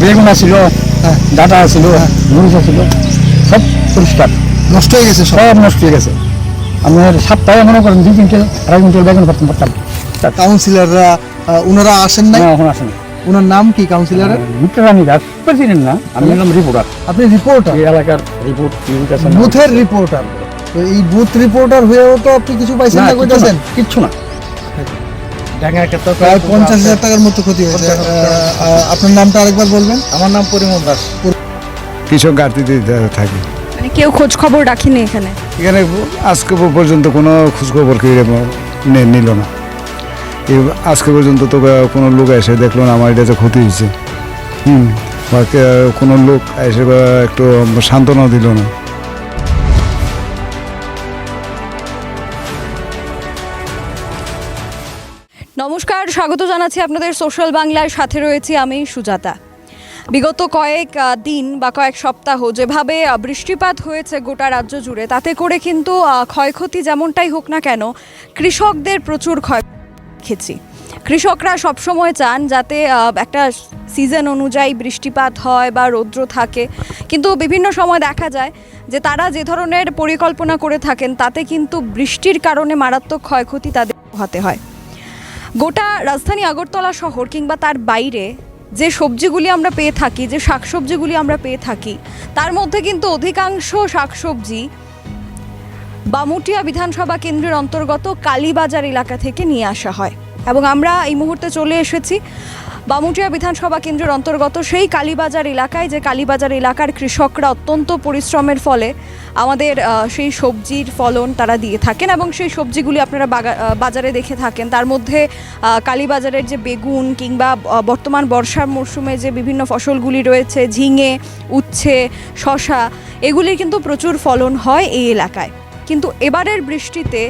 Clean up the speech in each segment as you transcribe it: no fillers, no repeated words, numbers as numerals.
বেগুন ছিল, হ্যাঁ ডাটা ছিল, মরিচ ছিল, সব পরিষ্কার। নষ্ট হয়ে গেছে সব। সব নষ্ট হয়ে গেছে। আপনার সপ্তাহে মনে করেন 2 কুইন্টাল 2.5 কুইন্টাল বেগুন পারতাম। কাউন্সিলররা ওনারা আসেন নাই? না, এখন আসে না। ওনার নাম কি কাউন্সিলরের? মিত্রানি দাস প্রেসিডেন্ট না, আমি হলাম রিপোর্টার। আপনি রিপোর্টার, এই এলাকার রিপোর্ট বুথের রিপোর্টার। তো এই বুথ রিপোর্টার হয়েও তো আপনি কিছু পাইছেন না, কইতেছেন কিচ্ছু না। প্রায় 50,000 টাকার মতো ক্ষতি হয়েছে। আপনার নামটা আরেকবার বলবেন? আমার নাম পরিমল দাস। কৃষক ঘাটতিতে থাকি মানে কেউ খোঁজ খবর রাখেনি এখানে? এখানে আজকে পর্যন্ত কোনো খোঁজখবর নিল না। আজকে পর্যন্ত তো কোনো লোক এসে দেখলো না আমার এটা যে ক্ষতি হয়েছে। বা কোনো লোক এসে একটু সান্ত্বনা দিল না। নমস্কার, স্বাগত জানাচ্ছি আপনাদের সোশ্যাল বাংলার সাথে রয়েছি আমি সুজাতা। বিগত কয়েক দিন বা কয়েক সপ্তাহ যেভাবে বৃষ্টিপাত হয়েছে গোটা রাজ্য জুড়ে, তাতে করে কিন্তু ক্ষয়ক্ষতি যেমনটাই হোক না কেন কৃষকদের প্রচুর ক্ষয় দেখেছি। কৃষকরা সবসময় চান যাতে একটা সিজন অনুযায়ী বৃষ্টিপাত হয় বা রৌদ্র থাকে, কিন্তু বিভিন্ন সময় দেখা যায় যে তারা যে ধরনের পরিকল্পনা করে থাকেন তাতে কিন্তু বৃষ্টির কারণে মারাত্মক ক্ষয়ক্ষতি তাদের পোহাতে হয়। গোটা রাজধানী আগরতলা শহর কিংবা তার বাইরে যে সবজিগুলি আমরা পেয়ে থাকি, যে শাকসবজিগুলি আমরা পেয়ে থাকি, তার মধ্যে কিন্তু অধিকাংশ শাকসবজি বামুটিয়া বিধানসভা কেন্দ্রের অন্তর্গত কালীবাজার এলাকা থেকে নিয়ে আসা হয়। এবং আমরা এই মুহূর্তে চলে এসেছি বামুটিয়া বিধানসভা কেন্দ্রের অন্তর্গত সেই কালীবাজার এলাকায়, যে কালীবাজার এলাকার কৃষকরা অত্যন্ত পরিশ্রমের ফলে আমাদের সেই সবজির ফলন তারা দিয়ে থাকেন এবং সেই সবজিগুলি আপনারা বাজারে দেখে থাকেন। তার মধ্যে কালীবাজারের যে বেগুন কিংবা বর্তমান বর্ষার মরশুমে যে বিভিন্ন ফসলগুলি রয়েছে, ঝিঙে, উচ্ছে, শসা, এগুলির কিন্তু প্রচুর ফলন হয় এই এলাকায়। কিন্তু এবারের বৃষ্টিতে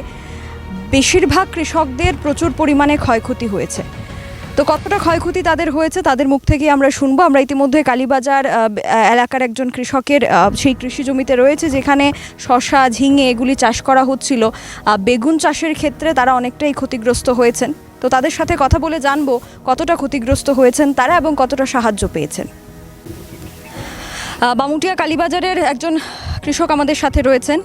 বেশিরভাগ কৃষকদের প্রচুর পরিমাণে ক্ষয়ক্ষতি হয়েছে। তো কতটা ক্ষয়ক্ষতি তাদের হয়েছে তাদের মুখ থেকে আমরা শুনবো। আমরা ইতিমধ্যে কালীবাজার এলাকার একজন কৃষকের সেই কৃষি জমিতে রয়েছে, যেখানে শসা, ঝিঙে এগুলি চাষ করা হচ্ছিল। বেগুন চাষের ক্ষেত্রে তারা অনেকটাই ক্ষতিগ্রস্ত হয়েছেন। তো তাদের সাথে কথা বলে জানবো কতটা ক্ষতিগ্রস্ত হয়েছেন তারা এবং কতটা সাহায্য পেয়েছেন। বামুটিয়া কালীবাজারের একজন কৃষক আমাদের সাথে রয়েছেন।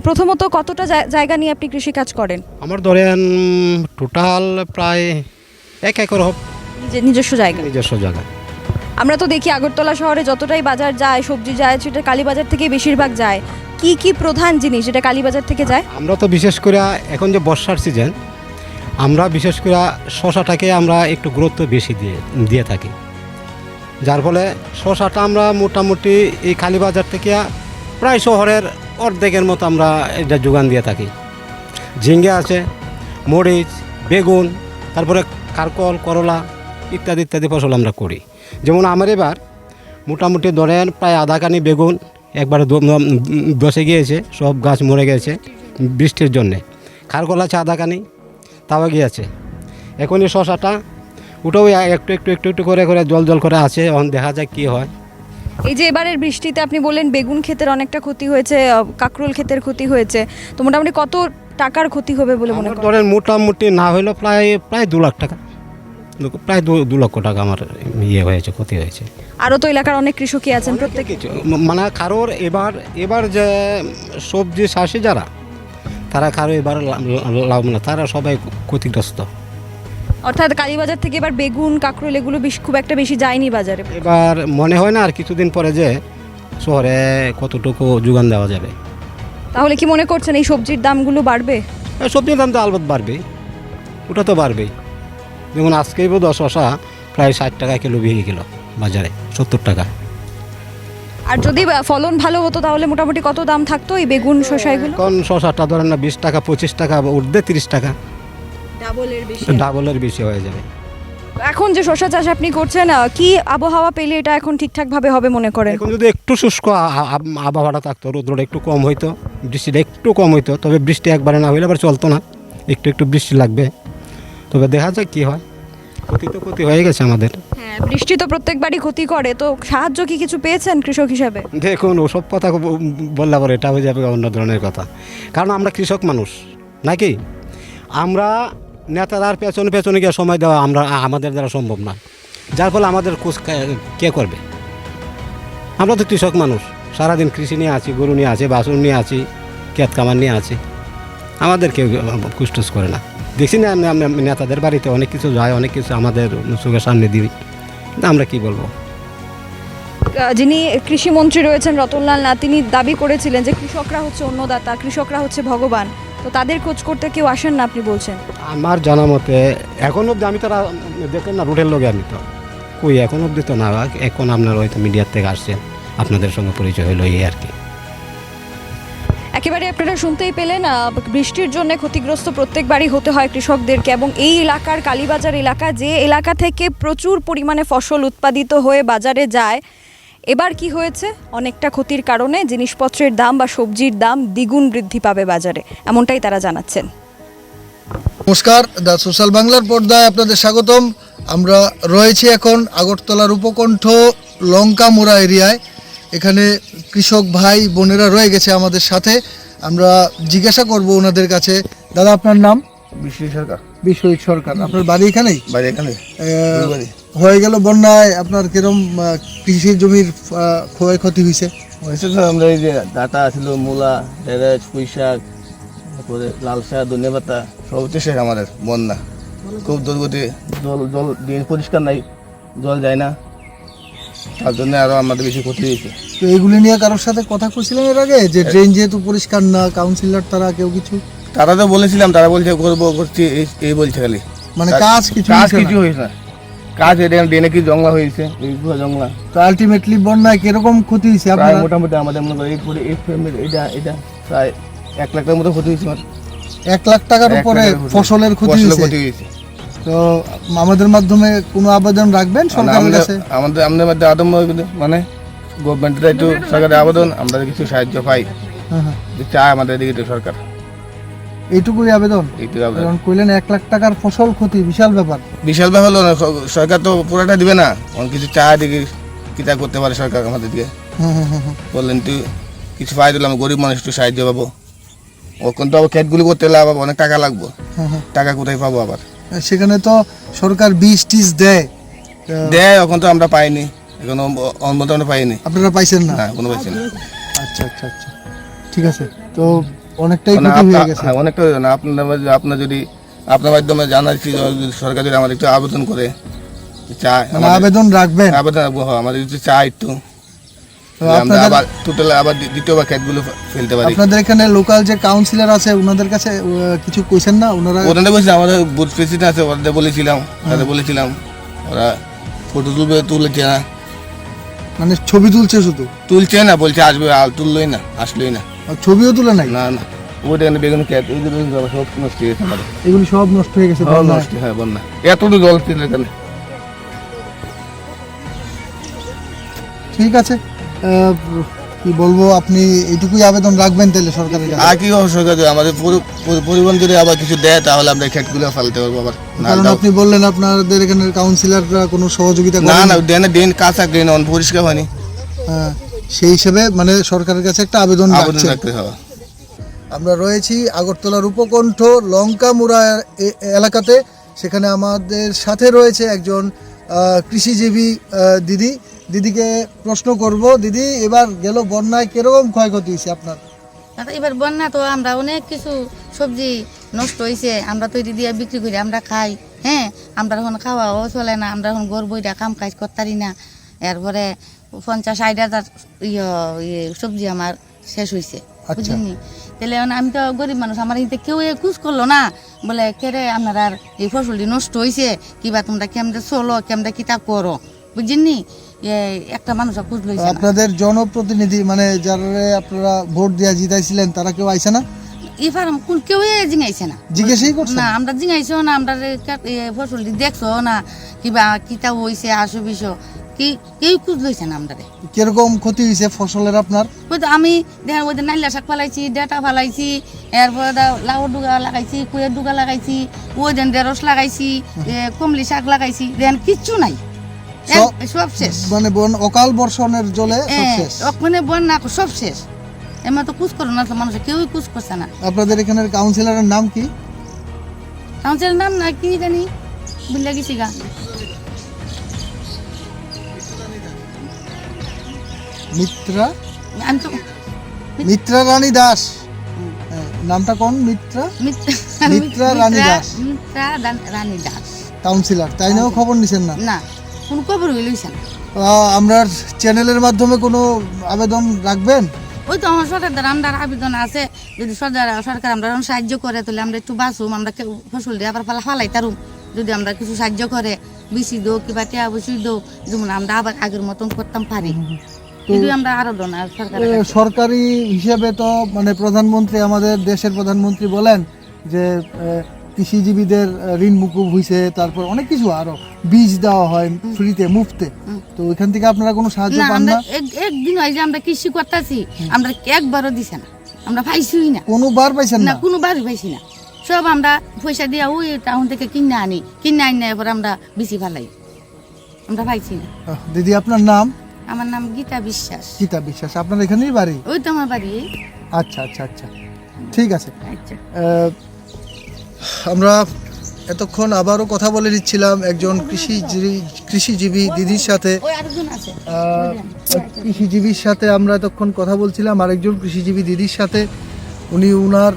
প্রথমত কতটা জায়গা নিয়ে আপনি কৃষিকাজ করেন? আমার ধরেন টোটাল প্রায় 1 একর হোক নিজস্ব জায়গা। নিজস্ব জায়গা। আমরা তো দেখি আগরতলা শহরে যতটাই বাজার যায়, সবজি যায়, সেটা কালীবাজার থেকে বেশিরভাগ যায়। কি কি প্রধান জিনিস যেটা কালীবাজার থেকে যায়? আমরা তো বিশেষ করে এখন যে বর্ষার সিজন, আমরা বিশেষ করে শশাটাকে আমরা একটু গুরুত্ব বেশি দিয়ে থাকি, যার ফলে শশাটা আমরা মোটামুটি এই কালীবাজার থেকে প্রায় শহরের অর্ধেকের মতো আমরা এটা যোগান দিয়ে থাকি। ঝিঙ্গে আছে, মরিচ, বেগুন, তারপরে কারকল, করলা ইত্যাদি ইত্যাদি ফসল আমরা করি। যেমন আমার এবার মোটামুটি ধরেন প্রায় আধা কানি বেগুন একবারে বসে গিয়েছে, সব গাছ মরে গেছে বৃষ্টির জন্যে। কারকল আছে আধা কানি, তাও গিয়েছে। এখন এই শশাটা ওটাও একটু একটু একটু একটু করে করে জল করে আছে, এখন দেখা যায় কী হয়। এই যে এবারের বৃষ্টিতে আপনি বললেন বেগুন ক্ষেতের অনেকটা ক্ষতি হয়েছে, কাকরোল ক্ষেতের ক্ষতি হয়েছে, তো মোটামুটি কত টাকার ক্ষতি হবে বলে মনে করেন? ধরেন মোটামুটি না হলেও প্রায় 2 লাখ টাকা, প্রায় 2 লক্ষ টাকা আমার হয়েছে, ক্ষতি হয়েছে। আরও তো এলাকার অনেক কৃষকই আছেন, প্রত্যেকে মানে কারোর এবার যে সবজি চাষি যারা, তারা কারো এবার লাভ না, তারা সবাই ক্ষতিগ্রস্ত। অর্থাৎ কালীবাজার থেকে এবার বেগুন, কাকরোল এগুলো খুব একটা বেশি যায়নি বাজারে। এবার মনে হয় না আর কিছুদিন পরে যে শহরে কতটুকু যোগান দেওয়া যাবে। তাহলে কি মনে করছেন এই সবজির দামগুলো বাড়বে? সবজির দাম তো আলবত বাড়বেই, ওটা তো বাড়বেই। যেমন আজকেই বোধ শশা প্রায় 60 টাকা কিলো বিক্রি কিলো বাজারে, 70 টাকা। আর যদি ফলন ভালো হতো তাহলে মোটামুটি কত দাম থাকতো এই বেগুন, শসা এগুলো? এখন শশাটা ধরেন না 20 টাকা, 25 টাকা, উঠবে 30 টাকা, ডাবলের বেশি হয়ে যাবে। এখন যে শসা চাষ আপনি করছেন, কি আবহাওয়া পেলে এটা এখন ঠিকঠাক ভাবে হবে মনে করেন? এখন যদি একটু শুষ্ক আবহাওয়াটা থাকতো, রোদ্রটা একটু কম হইতো, বৃষ্টিটা একটু কম হইতো, তবে বৃষ্টি একবারে না হইলে আবার চলতো না, একটু একটু বৃষ্টি লাগবে। তবে দেখা যাক কি হয়। ক্ষতি হয়ে গেছে আমাদের। হ্যাঁ, বৃষ্টি তো প্রত্যেকবারই ক্ষতি করে। তো সাহায্য কি কিছু পেয়েছেন কৃষক হিসাবে? দেখুন, ওসব কথা বললে পরে এটা হয়ে যাবে অন্য ধরনের কথা, কারণ আমরা কৃষক মানুষ নাকি। আমরা নেতাদার পেছনে গিয়ে সময় দেওয়া আমাদের দ্বারা সম্ভব না। যার ফলে আমাদের খোঁজ কে করবে? আমরা তো কৃষক মানুষ, সারাদিন কৃষি নিয়ে আছি, গরু নিয়ে আছি, বাছুর নিয়ে আছি, ক্ষেত কামার নিয়ে আছি, আমাদের কেউ কুষ্টুস করে না। দেখছি না আমি নেতাদের বাড়িতে অনেক কিছু যায়, অনেক কিছু আমাদের চোখের সামনে দিই, কিন্তু আমরা কি বলবো? যিনি কৃষিমন্ত্রী রয়েছেন রতনলাল নাথ, তিনি দাবি করেছিলেন যে কৃষকরা হচ্ছে অন্নদাতা, কৃষকরা হচ্ছে ভগবান। তো তাদের খোঁজ করতে কেউ আসেন না আপনি বলছেন? আমার জানা মতে এখন অব্দি আমি তো দেখলেন না রুটের লোকে, আমি তো কই এখন অব্দি তো না। এখন আপনার হয়তো মিডিয়ার থেকে আসছেন, আপনাদের সঙ্গে পরিচয় হলো এই আর কি। একেবারে আপনারা শুনতেই পেলেন, বৃষ্টির জন্য ক্ষতিগ্রস্ত প্রত্যেক বাড়ি হতে হয় কৃষকদেরকে, এবং এই এলাকার কালীবাজার এলাকা, যে এলাকা থেকে প্রচুর পরিমাণে ফসল উৎপাদিত হয়ে বাজারে যায়, এবার কি হয়েছে, অনেকটা ক্ষতির কারণে জিনিসপত্রের দাম বা সবজির দাম দ্বিগুণ বৃদ্ধি পাবে বাজারে, এমনটাই তারা জানাচ্ছেন। নমস্কার, দ্য সোশ্যাল বাংলার পর্দায় আপনাদের স্বাগতম। আমরা রয়েছি এখন আগরতলার উপকণ্ঠ লঙ্কামোড়া এরিয়ায়। এখানে কৃষক ভাই বোনেরা রয়ে গেছে আমাদের সাথে। আমরা জিজ্ঞাসা করব ওনাদের কাছে। দাদা, আপনার নাম? বিশ্বজিৎ সরকার। বিশ্বজিৎ সরকার। আপনার বাড়ি এখানেই? বাড়ি এখানে। হয়ে গেল বন্যায় আপনার কিরম কৃষি জমির ক্ষয়ক্ষতি হয়েছে? হয়েছে তো, আমরা এই যে ডাটা ছিল, মূলা, ঢেঁড়স, পুঁই শাক, তারপরে লাল শাক, ধনিয়া পাতা, সব হচ্ছে আমাদের বন্যা। খুব দুর্গতি, জল দিয়ে পরিষ্কার নাই, জল যায় না, তার জন্য আরো আমাদের বেশি ক্ষতি হয়েছে। তো এগুলি নিয়ে কারোর সাথে কথা কইছিলেন এর আগে, যে ড্রেন যেহেতু পরিষ্কার না, কাউন্সিলর তারা কেউ কিছু? তারা তো বলেছিলাম, তারা বলছে করবো, করছি, এই বলছে খালি, মানে কাজ কিছু হয়েছে না। কাজ ড্রেনে কি জংলা হয়েছে, এই পুরো জংলা। তো আলটিমেটলি বন্যায় কিরকম ক্ষতি হয়েছে প্রায় আপনার? মোটামুটি আমাদের মনে করি এই ফ্যামিলি এটা প্রায় 1 লাখ টাকার মতো ক্ষতি হয়েছে। 1 লাখ টাকার উপরে ফসলের ক্ষতি হয়েছে। তো আমাদের মাধ্যমে কোনো আবেদন রাখবেন সরকারের কাছে? আমাদের মধ্যে আদম মানে গভর্নমেন্টের একটু সরকারের আবেদন, আমরা কিছু সাহায্য পাই, চাই আমাদের দিকে একটু সরকার। এইটুকুই আবেদন? কারণ কইলেন 1 লাখ টাকার ফসল ক্ষতি, বিশাল ব্যাপার। বিশাল ব্যাপার হলো, সরকার তো পুরোটা দিবে না, অনেক কিছু চায় দিকে কিতা করতে পারে সরকার আমাদের দিকে। বললেন তুই কিছু পাই দিলাম, গরিব মানুষ একটু সাহায্য পাবো। ওখান তো আবার ক্ষেতগুলি করতে হলে আবার অনেক টাকা লাগবো, টাকা কোথায় পাবো আবার? সেখানে তো সরকার বীজ টিজ দেয়, এখন তো আমরা পাইনি, এখন অনুমোদন পাইনি। আপনারা পাইছেন না? না, কোনো পাইছি না। আচ্ছা আচ্ছা আচ্ছা, ঠিক আছে। তো অনেকটাই ক্ষতি হয়ে গেছে। অনেকটা না, আপনার যদি আপনার মাধ্যমে জানাচ্ছি, সরকার যদি আমাদের একটু আবেদন করে, চায় আবেদন রাখবেন? আবেদন রাখবো, আমাদের একটু চাই একটু, আমরা আবার টোটাল আবার দ্বিতীয়বার ক্ষেতগুলো ফেলতে পারি। আপনাদের এখানে লোকাল যে কাউন্সিলর আছে, ওনাদের কাছে কিছু কইছেন না? ওনাদের বলছি, আমাদের বুথ প্রেসিডেন্ট আছে, ওদের বলেছিলাম, ওরা ফটো তুলেছে না, মানে ছবি তুলছে, শুধু তুলছে না, বলছে আসবে, তুললোই না, আসলোই না, ছবিও তুলে নাই? না না, ওটা বেগুন ক্ষেত সব নষ্ট হয়ে গেছে আমাদের। এগুলি সব নষ্ট হয়ে গেছে নষ্ট, হ্যাঁ বন্যা, এতটুকু জল ছিল এখানে। ঠিক আছে, কি বলবো, আপনি এইটুকুই আবেদন রাখবেন তাহলে সরকারের কাছে? আর কি সরকার আমাদের পরিবহন যদি আবার কিছু দেয়, তাহলে আমরা ক্ষেতগুলো ফেলতে পারবো আবার। কারণ আপনি বললেন আপনাদের এখানের কাউন্সিলররা কোনো সহযোগিতা করে না, ড্রেন কাঁচা, ড্রেন পরিষ্কার হয়নি। সেই হিসেবে মানে সরকারের কাছে একটা আবেদন রাখতে হবে। আমরা রয়েছি আগরতলার উপকণ্ঠ লঙ্কামোড়া এলাকাতে। সেখানে আমাদের সাথে রয়েছে একজন কৃষিজীবী দিদিকে প্রশ্ন করব। দিদি, এবার গেল বন্যায় কিরকম ক্ষয়ক্ষতি হয়েছে আপনার? এবার বন্যা তো আমরা অনেক কিছু সবজি নষ্ট হয়েছে, আমরা তৈরি দিয়ে বিক্রি করি, আমরা খাই। হ্যাঁ, আমরা এখন খাওয়াও চলে না, আমরা এখন গর্ব বইটা কাম কাজ করতারি না। এরপরে 50-60 হাজার সবজি আমার শেষ হয়েছে, বুঝলি? তাহলে আমি তো গরিব মানুষ, আমার এতে কেউ খুঁজ করলো না, বলে কেরে আপনার আর এই ফসলটি নষ্ট হয়েছে, কিবা তোমরা কেমনে চলো, কেমনে কিতা করো, বুঝলি? একটা মানুষ খোঁজ লইছে। আপনাদের জনপ্রতিনিধি মানে যারা আপনারা ভোট দিয়া জিতাইছিলেন, তারা কেউ আইছে না? এবার কেউ জিঙাইছে না, জিজ্ঞেসই করছে না, আমরা জিঙাইছো না, আমরা ফসলটি দেখছো না, কিবা কিতা হয়েছে আসো বিষয় কেউ খুঁজ লইছে না। আমরা কিরকম ক্ষতি হয়েছে ফসলের আপনার? ওই তো আমি দেখেন, ওই নাইলা শাক ফালাইছি, ডেটা ফালাইছি, এরপরে লাউর ডুগা লাগাইছি, কুয়ের ডুগা লাগাইছি, ওই দেন ঢেঁড়স লাগাইছি, কমলি শাক লাগাইছি, দেখেন কিচ্ছু নাই, সব শেষ। মানে অকাল বর্ষণের জলে মানে বন্যা সব শেষ। এমন তো কুচ করো না, তো মানুষ কেউই কুচ করছে না। আপনাদের এখানের কাউন্সিলরের নাম কি? কাউন্সিলরের নাম না কি জানি, বুঝলে গেছি গা। মিত্রা আমি তো মিত্রা রানী দাস, হ্যাঁ, নামটা কোন? মিত্রা মিত্রা রানী দাস। রানী দাস কাউন্সিলর, তাই নাও খবর নিছেন না? না, কোন খবর হইলইছে না। আমরা চ্যানেলের মাধ্যমে কোনো আবেদন রাখবেন? ওই তো আমার সরকার দ্বারা আমরা আবেদন আছে, যদি সরকার আমরা সাহায্য করে তাহলে আমরা একটু বাঁচুম, আমরা ফসল দিয়ে আবার ফালাই তারুম। যদি আমরা কিছু সাহায্য করে, বিসি দো কিবা টিয়া বসি দো, যেমন আমরা আবার আগের মতন করতাম পারি, কিন্তু আমরা আরো না সরকার। সরকারি হিসেবে তো মানে প্রধানমন্ত্রী, আমাদের দেশের প্রধানমন্ত্রী বলেন যে কৃষিজীবীদের ঋণ মুকুব হয়েছে, তারপর অনেক কিছু আরো বীজ দেওয়া হয় ফ্রিতে মুফতে। তো ওইখান থেকে আপনারা কোনো সাহায্য না, পান আমরা না? একদিন হয় যে আমরা কৃষি করতেছি, আমরা একবারও দিছে না, আমরা পাইছিই না, কোনোবার পাইছেন না না? কোনোবারই পাইছি না। সব আমরা পয়সা দিয়া ওই টাউন থেকে কিনে আনি এবার আমরা বেশি ফালাই, আমরা পাইছি না। দিদি আপনার নাম? আমার নাম গীতা বিশ্বাস। গীতা বিশ্বাস। আপনার এখানেই বাড়ি? ওই তো আমার বাড়ি। আচ্ছা আচ্ছা আচ্ছা, ঠিক আছে। আচ্ছা, আমরা এতক্ষণ আবারও কথা বলে নিচ্ছিলাম একজন কৃষিজীবী দিদির সাথে। ওই আরেকজন আছে। কৃষিজীবীর সাথে আমরা এতক্ষণ কথা বলছিলাম, আরেকজন কৃষিজীবী দিদির সাথে। উনি উনার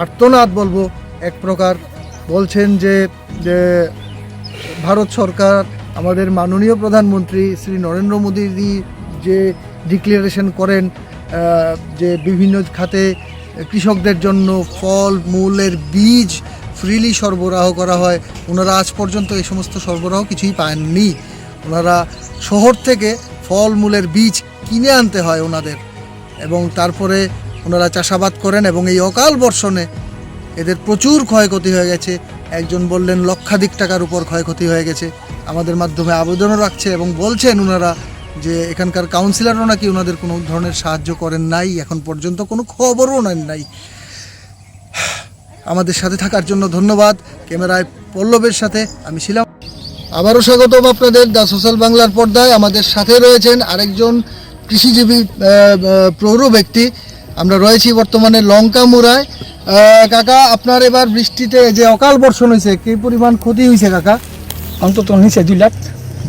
আর্তনাদ বলবো এক প্রকার, বলছেন যে ভারত সরকার, আমাদের মাননীয় প্রধানমন্ত্রী শ্রী নরেন্দ্র মোদী যে ডিক্লারেশন করেন যে বিভিন্ন খাতে কৃষকদের জন্য ফল মূলের বীজ ফ্রিলি সরবরাহ করা হয়, ওনারা আজ পর্যন্ত এই সমস্ত সরবরাহ কিছুই পাননি। ওনারা শহর থেকে ফল মূলের বীজ কিনে আনতে হয় ওনাদের, এবং তারপরে ওনারা চাষাবাদ করেন, এবং এই অকাল বর্ষণে এদের প্রচুর ক্ষয়ক্ষতি হয়ে গেছে। একজন বললেন লক্ষাধিক টাকার উপর ক্ষয়ক্ষতি হয়ে গেছে। আমাদের মাধ্যমে আবেদনও রাখছে এবং বলছেন ওনারা যে এখানকার কাউন্সিলরও নাকি ওনাদের কোনো ধরনের সাহায্য করেন নাই, এখন পর্যন্ত কোনো খবরও নেন নাই। আমাদের সাথে থাকার জন্য ধন্যবাদ। ক্যামেরায় পল্লবের সাথে আমি ছিলাম। আবারও স্বাগতম আপনাদের দ্য সোশ্যাল বাংলার পর্দায়। আমাদের সাথে রয়েছেন আরেকজন কৃষিজীবী প্রৌঢ় ব্যক্তি। আমরা রয়েছি বর্তমানে লঙ্কামুড়ায়। কাকা, আপনার এবার বৃষ্টিতে যে অকাল বর্ষণ হয়েছে, কি পরিমাণ ক্ষতি হয়েছে কাকা? অন্তত নিচে 2 লাখ।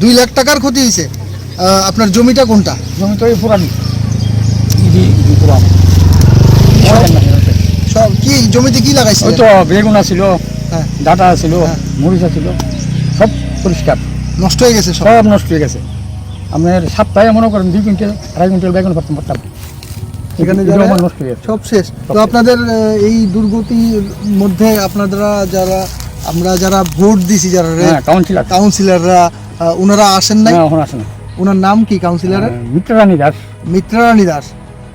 2 লাখ টাকার ক্ষতি হয়েছে। আপনার জমিটা কোনটা? জমি তো এই পুরানি, পুরানি সব কি জমিতে কি লাগাইছে? ওই তো বেগুন ছিল, হ্যাঁ, ডাটা ছিল, হ্যাঁ। মরিচা ছিল, সব পরিষ্কার, নষ্ট হয়ে গেছে সব। সব নষ্ট হয়ে গেছে। আপনার সপ্তাহে মনে করেন 2 কুইন্টাল 2.5 কুইন্টাল বেগুন পারতাম। এখানে এগুলো যারা আমার নষ্ট হয়ে গেছে। সব শেষ। তো আপনাদের এই দুর্গতির মধ্যে আপনারা যারা ভোট দিছি, যারা হ্যাঁ, কাউন্সিলররা, ওনারা আসেন নাই? না, এখন আসে না। ওনার নাম কি কাউন্সিলরের? মিত্রা রানী দাস। মিত্রা রানী দাস।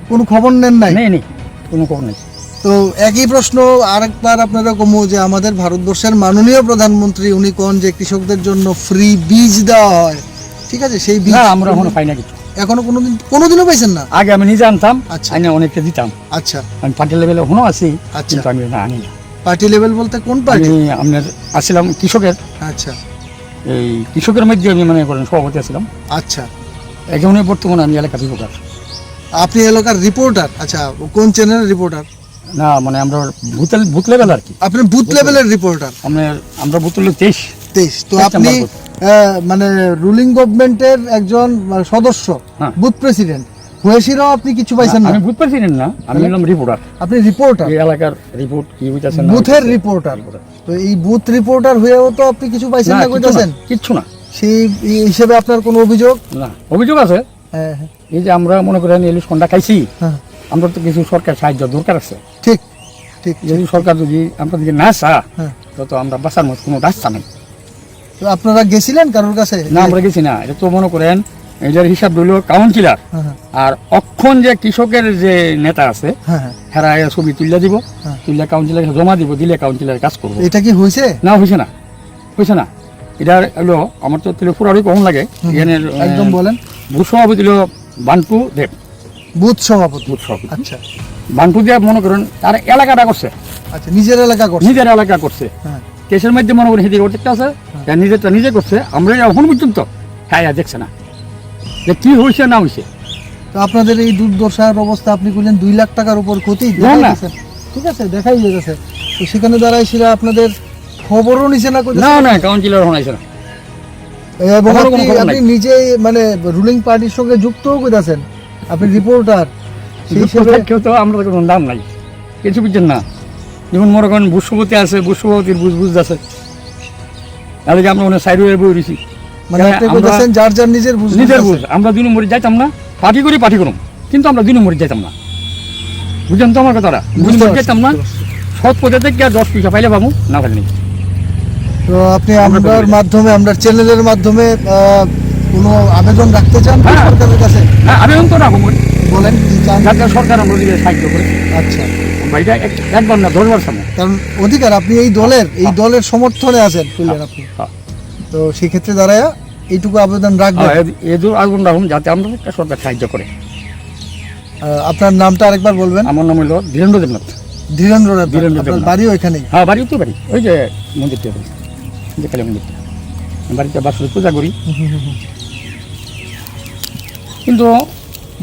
কোনো খবর নেন নাই? নেই, কোনো খবর নেই। তো একই প্রশ্ন আরেকবার আপনারা কমো যে আমাদের ভারতবর্ষের মাননীয় প্রধানমন্ত্রী উনি কোন যে কৃষকদের জন্য ফ্রি বীজ দেওয়া হয়, ঠিক আছে, সেই বীজ না, আমরা এখনো পাই না কিছু। এখনো কোনোদিনও পাইছেন না? আগে আমি নিজে আনতাম, আচ্ছা। আইনা অনেককে দিতাম। আচ্ছা আমি পার্টি লেভেলে এখনো আছি, আচ্ছা। কিন্তু আমি না আনি না। পার্টি লেভেল বলতে কোন পার্টি? আমি আপনার আসছিলাম কৃষকের, আচ্ছা এই কৃষকের মধ্যে আমি মনে করেন সভাপতি আছিলাম। আচ্ছা, এখন বর্তমানে আমি এলাকার রিপোর্টার। আপনি এলাকার রিপোর্টার? আচ্ছা, কোন চ্যানেলের রিপোর্টার? না, মানে আমরা বুথ লেভেল আর কি। আপনি বুথ লেভেলের রিপোর্টার? আমরা বুথ লেভেল 23। তো আপনি মানে রুলিং গভর্নমেন্টের একজন সদস্য, হ্যাঁ। বুথ প্রেসিডেন্ট হয়েছিলেও আপনি কিছু পাইছেন না? আমি বুথ প্রেসিডেন্ট না, আমি হলাম রিপোর্টার। আপনি রিপোর্টার, এই এলাকার রিপোর্ট কি হইতাছে না, বুথের রিপোর্টার। তো এই বুথ রিপোর্টার হয়েও তো আপনি কিছু পাইছেন না, কইতাছেন? কিচ্ছু না। সেই হিসেবে আপনার কোনো অভিযোগ? না, অভিযোগ আছে। হ্যাঁ হ্যাঁ এই যে আমরা মনে করেন ইলিশকন্ডা খাইছি, হ্যাঁ, আমরা তো কিছু সরকার সাহায্য দরকার আছে। ঠিক ঠিক। যদি সরকার যদি আমরা যদি না চা, হ্যাঁ। তো আমরা বাঁচার মতো কোনো রাস্তা নেই। তো আপনারা গেছিলেন কারোর কাছে? না, আমরা গেছি না। এটা তো মনে করেন এটার হিসাব রইল কাউন্সিলর, হ্যাঁ হ্যাঁ আর অক্ষণ যে কৃষকের যে নেতা আছে, হ্যাঁ হ্যাঁ। হেরা ছবি তুলে দিব, হ্যাঁ। তুলে কাউন্সিলর জমা দিব, দিলে কাউন্সিলর কাজ করবো। এটা কি হয়েছে? না, হয়েছে না। এটা হলো আমার তো পুরারি কখন লাগে। এখানে একদম বলেন। বুথ সভাপতি হলো বান্টু দেব। বুথ সভাপতি? বুথ সভাপতি আচ্ছা বান্টু দেব মনে করেন তার এলাকাটা করছে, আচ্ছা, নিজের এলাকা করছে? নিজের এলাকা করছে। হ্যাঁ। কেসের মধ্যে মনে করেন হিদি করতে আছে, নিজেরটা নিজে করছে। আমরা এখন পর্যন্ত হ্যাঁ দেখছে না যে কি হয়েছে না হয়েছে। তো আপনাদের এই দুর্দশার অবস্থা, আপনি বললেন 2 লাখ টাকার উপর ক্ষতি, না, না। ঠিক আছে, দেখাই যেতেছে। তো সেখানে দাঁড়ায় সেটা আপনাদের খবরও নিছে না? না, কাউন্সিলর হনাইছে না। এবং আমারও কোনো খবর আপনি নাই। নিজে মানে রুলিং পার্টির সঙ্গে যুক্তও কইতাছেন? আপনি রিপোর্টার সেই হিসেবে কেউ তো আমরা তো কোনো দাম নাই কিছু বুঝছেন না। যেমন মনে করেন বুসপতি আছে, বুসপতির বুঝ আছে, তাদেরকে আমরা মনে সাইড হয়ে বই দিছি। মানে আপনি বলতেছেন যার যার নিজের বুঝ নিজের আছে। বুঝ, আমরা 2 নম্বরে যাইতাম না, পার্টি করি পার্টি করুম, কিন্তু আমরা 2 নম্বরে যাইতাম না। বুঝলেন তো আমার কথাটা? 2 বুঝতে নম্বরে পারছি, যাইতাম না, সৎ পথে থেকে আর 10 পয়সা পাইলে পাবো, না পাইলে নেই। তো আপনি আমরার মাধ্যমে, আমরা চ্যানেলের মাধ্যমে কোনো আবেদন রাখতে চান কি হ্যাঁ। সরকারের কাছে? হ্যাঁ, আবেদন তো রাখবো, বলেন কি চান? যাতে সরকার আমরা দিকে সাহায্য করে। আচ্ছা, আমরা এটা একবার না 10 বার সামনে। কারণ অধিকার আপনি এই দলের সমর্থনে আছেন বললেন আপনি, হ্যাঁ। তো সেই ক্ষেত্রে দাঁড়ায় এইটুকু আবেদন রাখবেন। এদের আগুন রাখুন যাতে আমরা একটা সরকার সাহায্য করে। আপনার নামটা আরেকবার বলবেন। আমার নাম হলো ধীরেন্দ্র দেবনাথ। ধীরেন্দ্র রায়, ধীরেন্দ্র আপনার দেবনাথ। বাড়িও এখানেই? হ্যাঁ, বাড়ি তো বাড়ি, ওই যে মন্দিরটা, যে কালী মন্দিরটা, বাড়িতে বাসরে পূজা করি। কিন্তু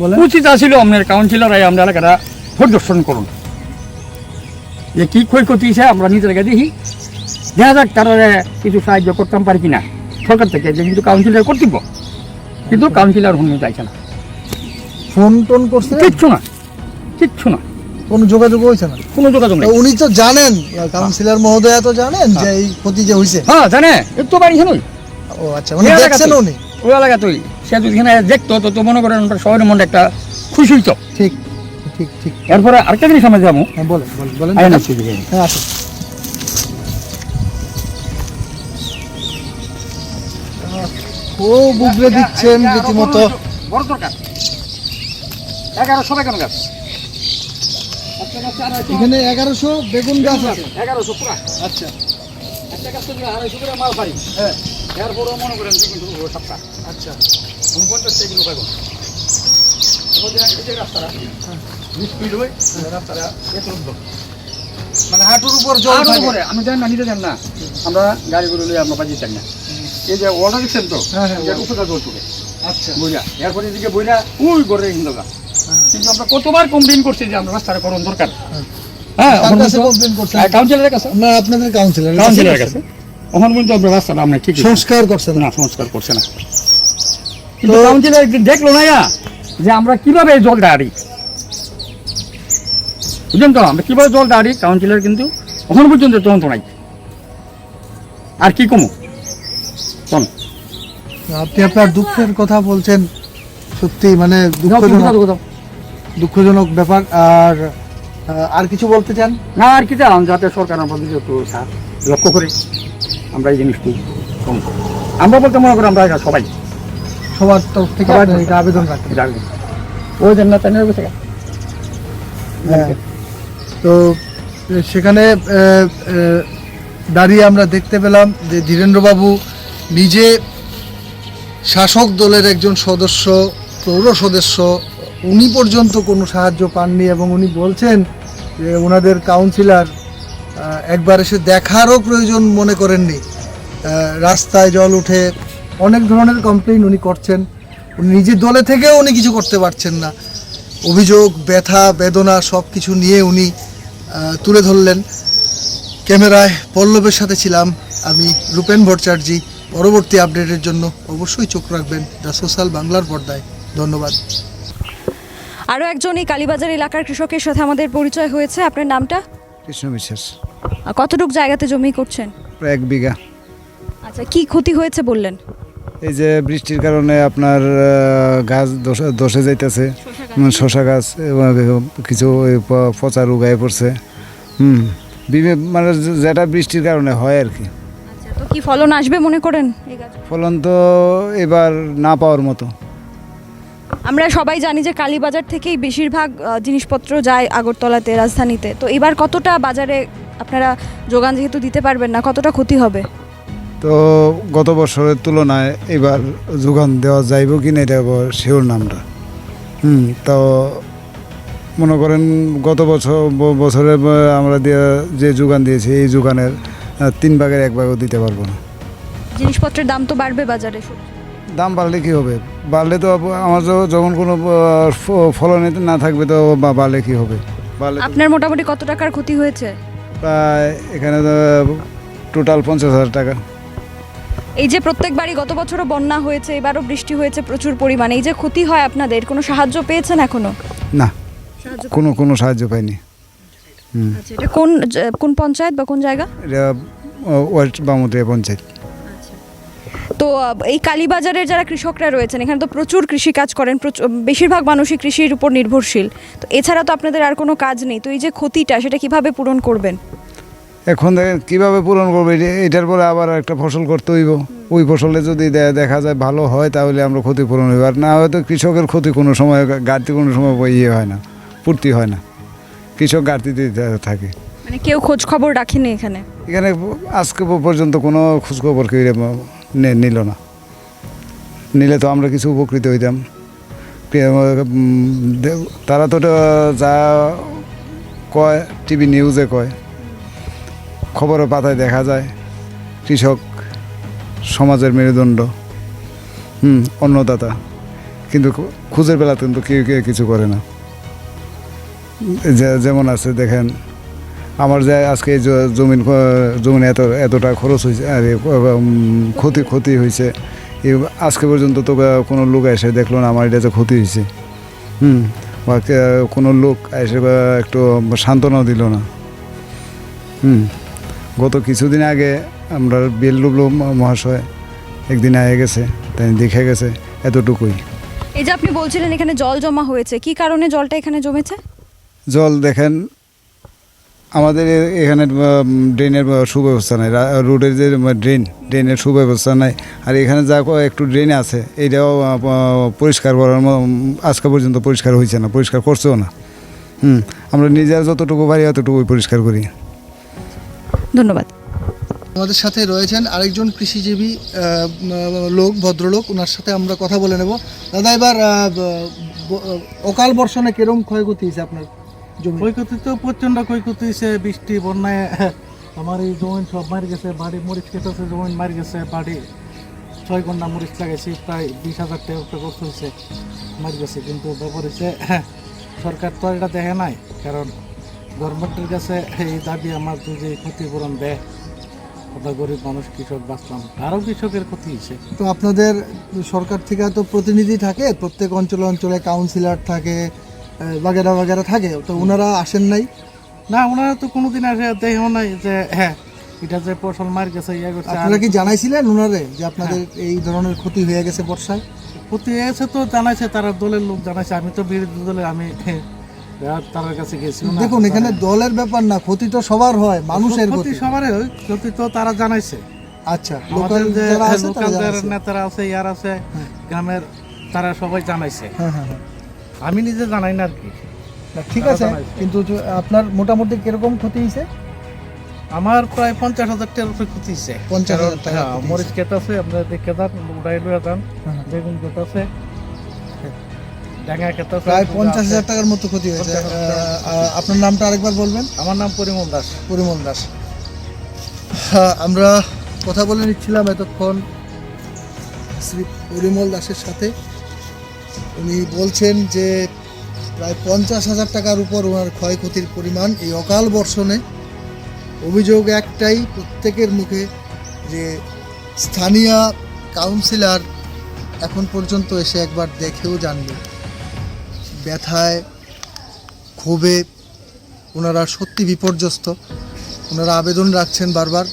বলেন। উচিত ছিল আপনার কাউন্সিলর আমরা এলাকাটা পরিদর্শন করুন, যে কি ক্ষয়ক্ষতি হয়েছে আমরা নিজেরা দেখি, দেখা যাক তারা কিছু সাহায্য করতাম পারি কিনা সরকার থেকে, যে কিন্তু কাউন্সিলর কর্তব্য, কিন্তু কাউন্সিলর হুন চাইছে না, ফোন টোন করছে? কিচ্ছু না, কিচ্ছু না, কোনো যোগাযোগ হয়েছে না? কোনো যোগাযোগ নেই। তো উনি তো জানেন, কাউন্সিলর মহোদয়া তো জানেন যে এই ক্ষতি যে হয়েছে? হ্যাঁ জানে, একটু বাড়ি নই ও আচ্ছা, মানে দেখছেন উনি? ওই এলাকাতেই, সে যদি এখানে দেখতো তো মনে করেন শহরের মধ্যে একটা খুশি হইতো। ঠিক ঠিক ঠিক। এরপরে আরেকটা জিনিস আমরা যাবো, হ্যাঁ বলেন বলেন বলেন। আইন আছে দিকে। হ্যাঁ আসুন। খুব উগরে দিচ্ছেন রীতিমতো। বড় দরকার 1100 বেগুন গাছ, এখানে 1100 বেগুন গাছ আছে। 1100 পুরা আচ্ছা একটা গাছ থেকে 250 করে মাল পারি। হ্যাঁ এরপরও মনে করেন 2 কুইন্টাল সপ্তাহ আচ্ছা 50 কিলো বেগুন। এই যে রাস্তাটা 20 কিলো রাস্তাটা এত উদ্যোগ মানে হাঁটুর উপর জল আর থাকে। উপরে আমি জানি না, নিজে জানি না, আমরা গাড়িগুলো নিয়ে আমরা বাজি চাই না। এই যে অর্ডার দিচ্ছেন তো, হ্যাঁ, হ্যাঁ, যে উপরে জল চলে আচ্ছা বইরা, এরপরে এদিকে বইরা ওই গড়ে হিন্দা, হ্যাঁ। কিন্তু আমরা কতবার কমপ্লেন করছি যে আমরা রাস্তাটা করণ দরকার। হ্যাঁ, কার কাছে complain করছেন? কাউন্সিলরের কাছে, আপনাদের কাউন্সিলর কাউন্সিলরের কাছে। ওখান পর্যন্ত আমরা রাস্তাটা আমরা ঠিক সংস্কার করছেন না, না? সংস্কার করছে না। কিন্তু কাউন্সিলর একদিন দেখলো না যে আমরা কিভাবে এই জলটা আড়ি, বুঝলেন তো, আমরা কিভাবে জলটা আড়ি, কাউন্সিলর কিন্তু ওখান পর্যন্ত তদন্ত নাই। আর কি কমো কোন আপনি আপনার দুঃখের কথা বলছেন, সত্যি মানে দুঃখজনক ব্যাপার। আর কিছু বলতে চান? না, আর কি চান, যাতে সরকার আমাদের একটু লক্ষ্য করে আমরা এই জিনিসটি কম, আমরা বলতে মনে করি আমরা সবাই সবার তরফ থেকে সবার আপনারা এটা আবেদন রাখেন। রাখবেন। ওই জন্য তাই নেবে থেকে হ্যাঁ। তো সেখানে দাঁড়িয়ে আমরা দেখতে পেলাম যে ধীরেন্দ্রবাবু নিজে শাসক দলের একজন সদস্য, পৌর সদস্য, উনি পর্যন্ত কোনো সাহায্য পাননি, এবং উনি বলছেন যে ওনাদের কাউন্সিলর একবার এসে দেখারও প্রয়োজন মনে করেননি। রাস্তায় জল উঠে অনেক ধরনের কমপ্লেইন উনি করছেন, উনি নিজের দলে থেকেও উনি কিছু করতে পারছেন না। অভিযোগ, ব্যথা, বেদনা সব কিছু নিয়ে উনি তুলে ধরলেন। ক্যামেরায় পল্লবের সাথে ছিলাম আমি, রূপেন ভট্টাচার্য। পরবর্তী আপডেটের জন্য অবশ্যই চোখ রাখবেন দ্য সোশ্যাল বাংলার পর্দায়। ধন্যবাদ। আরও একজন এই কালীবাজার এলাকার কৃষকের সাথে আমাদের পরিচয় হয়েছে। আপনার নামটা? কৃষ্ণ বিশ্বাস। কতটুক জায়গাতে জমি করছেন? প্রায় 1 বিঘা। আচ্ছা, কি ক্ষতি হয়েছে বললেন? এই যে বৃষ্টির কারণে আপনার গাছ ধসে যাইতেছে, শশা গাছ, এবং কিছু ওই পচা রোগ হয়ে পড়ছে। মানে যেটা বৃষ্টির কারণে হয় আর কি। আচ্ছা, তো কি ফলন আসবে মনে করেন এই গাছ? ফলন তো এবার না পাওয়ার মতো। আমরা সবাই জানি যে কালীবাজার থেকেই বেশিরভাগ জিনিসপত্র যায় আগরতলাতে, রাজধানীতে। তো এবার কতটা বাজারে আপনারা যোগান যেহেতু দিতে পারবেন না, কতটা ক্ষতি হবে? তো গত বছরের তুলনায় এবার যোগান দেওয়া যাইব কি না এটা শিওর নামটা। তো মনে করেন গত বছরে আমরা যে যোগান দিয়েছি এই যোগানের 3 ভাগের 1 ভাগও দিতে পারবো না। জিনিসপত্রের দাম তো বাড়বে বাজারে। দাম বাড়লে কী হবে? বাড়লে তো আমার যখন কোনো ফলন না থাকবে তো বাড়লে কী হবে? বাড়লে আপনার মোটামুটি কত টাকার ক্ষতি হয়েছে? প্রায় এখানে টোটাল 50,000 টাকা। এই যে প্রত্যেকবারই গত বছরও বন্যা হয়েছে, এবারও বৃষ্টি হয়েছে প্রচুর পরিমাণে, এই যে ক্ষতি হয় আপনাদের, কোনো সাহায্য পেয়েছেন এখনো? না, কোনো সাহায্য পাইনি। আচ্ছা, এটা কোন পঞ্চায়েত বা কোন জায়গা? এটা ওয়েস্ট বামুদিয়া পঞ্চায়েত। তো এই কালীবাজারের যারা কৃষকরা রয়েছেন, এখানে তো প্রচুর কৃষিকাজ করেন, বেশিরভাগ মানুষই কৃষির উপর নির্ভরশীল। তো এছাড়া তো আপনাদের আর কোনো কাজ নেই, তো এই যে ক্ষতিটা সেটা কিভাবে পূরণ করবেন? এখন দেখেন কীভাবে পূরণ করবে, এটার পরে আবার একটা ফসল করতে হইব। ওই ফসলে যদি দেখা যায় ভালো হয় তাহলে আমরা ক্ষতিপূরণ হইব, আর না হয়তো কৃষকের ক্ষতি কোনো সময় ঘাটতি কোনো সময় হয় না, পূর্তি হয় না, কৃষক ঘাটতিতে থাকে। মানে কেউ খোঁজ খবর রাখেনি এখানে? এখানে আজকে পর্যন্ত কোনো খোঁজখবর কেউ নিল না। নিলে তো আমরা কিছু উপকৃত হইতাম। তারা তো যা কয় টিভি নিউজে কয়, খবরের পাতায় দেখা যায় কৃষক সমাজের মেরুদণ্ড, অন্নদাতা, কিন্তু খুঁজের বেলা কিন্তু কেউ কিছু করে না। যেমন আছে দেখেন, আমার যে আজকে জমিন এতটা খরচ হয়েছে আর ক্ষতি হয়েছে, আজকে পর্যন্ত তো কোনো লোক এসে দেখলো না আমার এটা যে ক্ষতি হয়েছে, বা কোনো লোক এসে একটু সান্ত্বনাও দিল না। গত কিছুদিন আগে আমরা বেলডুবলু মহাশয় একদিন আগে গেছে, তাই দেখে গেছে, এতটুকুই। এই যে আপনি বলছিলেন এখানে জল জমা হয়েছে, কি কারণে জলটা এখানে জমেছে? জল দেখেন, আমাদের এখানে ড্রেনের সুব্যবস্থা নাই, রোডের যে ড্রেনের সুব্যবস্থা নাই, আর এখানে যা একটু ড্রেন আছে এইটাও পরিষ্কার করার আজকে পর্যন্ত পরিষ্কার হয়েছে না, পরিষ্কার করছেও না। আমরা নিজেরা যতটুকু পারি অতটুকুই পরিষ্কার করি। ধন্যবাদ। আমাদের সাথে রয়েছেন আরেকজন কৃষিজীবী ভদ্রলোক, ওনার সাথে আমরা কথা বলে নেব। দাদা, এবার অকাল বর্ষণে কিরকম ক্ষয়ক্ষতি হয়েছে আপনার জমি? ক্ষয়ক্ষতি তো প্রচণ্ড ক্ষয়ক্ষতি হয়েছে, বৃষ্টি বন্যায় আমার এই জমিন সব মারি গেছে, বাড়ি মরিচ কেটেছে, জমিন মারি গেছে, বাড়ি 6 ঘন্টা মরিচ লাগাইছি, প্রায় 20,000 টাকা খরচ হয়েছে, মারি গেছে। কিন্তু ব্যাপার হচ্ছে সরকার তো এটা দেখে নাই, কারণ গভর্নমেন্টের কাছে এই দাবি আমার যদি ক্ষতিপূরণ দেয়, আমরা গরিব মানুষ কৃষক বাঁচলাম, আরও কৃষকের ক্ষতি হয়েছে। তো আপনাদের সরকার থেকে তো প্রতিনিধি থাকে, প্রত্যেক অঞ্চলে কাউন্সিলর থাকে, বাগেরা থাকে, তো ওনারা আসেন নাই? না, ওনারা তো কোনোদিন আসে দেখেও নাই যে এটা যে ফসল মার গেছে ইয়ে করছে। আপনারা কি জানাইছিলেন ওনারে যে আপনাদের এই ধরনের ক্ষতি হয়ে গেছে বর্ষায়? ক্ষতি হয়েছে তো জানাইছে, তারা দলের লোক জানাইছে, আমি তো বিরোধী দলে, আমি তার কাছে গেছি। দেখুন, এখানে দলের ব্যাপার না, ক্ষতি তো সবার হয়, মানুষের ক্ষতি সবারই হয়, ক্ষতি তো তারা জানাইছে। আচ্ছা, লোকাল নেতারা আছে, ইয়ার আছে গ্রামের, তারা সবাই জানাইছে। আমি নিজে জানাই না আর কি। ঠিক আছে, কিন্তু আপনার মোটামুটি কিরকম ক্ষতি হয়েছে? আমার প্রায় 50,000 টাকার ক্ষতি হয়েছে। 50,000 টাকা মরিচ ক্ষেত আছে, আপনার দেখে যান, উড়াই লয়ে যান, বেগুন ক্ষেত আছে, ডাঙ্গা ক্ষেত আছে, প্রায় 50,000 টাকার মতো ক্ষতি হয়েছে। আপনার নামটা আরেকবার বলবেন? আমার নাম পরিমল দাস। পরিমল দাস। আমরা কথা বলে নিচ্ছিলাম এতক্ষণ শ্রী পরিমল দাসের সাথে। উনি বলছেন যে প্রায় 50,000 টাকার উপর ওনার ক্ষয়ক্ষতির পরিমাণ এই অকাল বর্ষণে। অভিযোগ একটাই প্রত্যেকের মুখে, যে স্থানীয় কাউন্সিলর এখন পর্যন্ত এসে একবার দেখেও জানবে। ব্যথায় ক্ষোভে ওনারা সত্যি বিপর্যস্ত। ওনারা আবেদন রাখছেন বারবার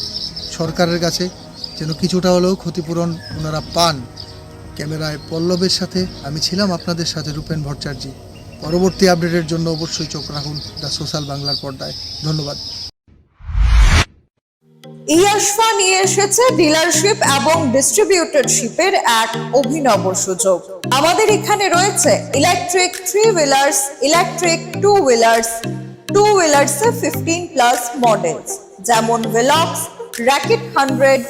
সরকারের কাছে যেন কিছুটা হলেও ক্ষতিপূরণ ওনারা পান। ক্যামেরায় পল্লবের সাথে আমি ছিলাম আপনাদের সাথে রূপেন ভট্টাচার্য। পরবর্তী আপডেটের জন্য অবশ্যই চোখ রাখুন দ্য সোশ্যাল বাংলার পর্দায়। ধন্যবাদ। ইয়াশফা নিয়ে এসেছে ডিলারশিপ এবং ডিস্ট্রিবিউটরশিপের এক অভিনব সুযোগ। আমাদের এখানে রয়েছে ইলেকট্রিক 3 হুইলার্স, ইলেকট্রিক 2 হুইলার্স, 2 হুইলার্সে 15+ মডেলস, যেমন Velox, racket 100,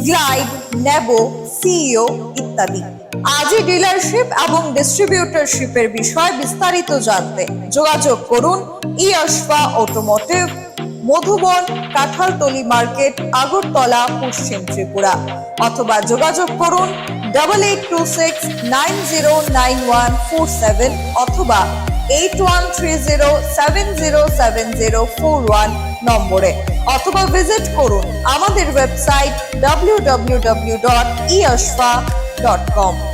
glide, Nebo, CEO ইত্যাদি। আজই ডিলারশিপ এবং ডিস্ট্রিবিউটরশিপের বিষয়ে বিস্তারিত জানতে যোগাযোগ করুন ইয়াশফা অটোমোটিভ, মধুবন, কাঁঠালতলি মার্কেট, আগরতলা, পশ্চিম ত্রিপুরা, অথবা যোগাযোগ করুন 8826909147 অথবা 8130707041 নম্বরে। অথবা ভিজিট করুন আমাদের ওয়েবসাইট www.eashfa.com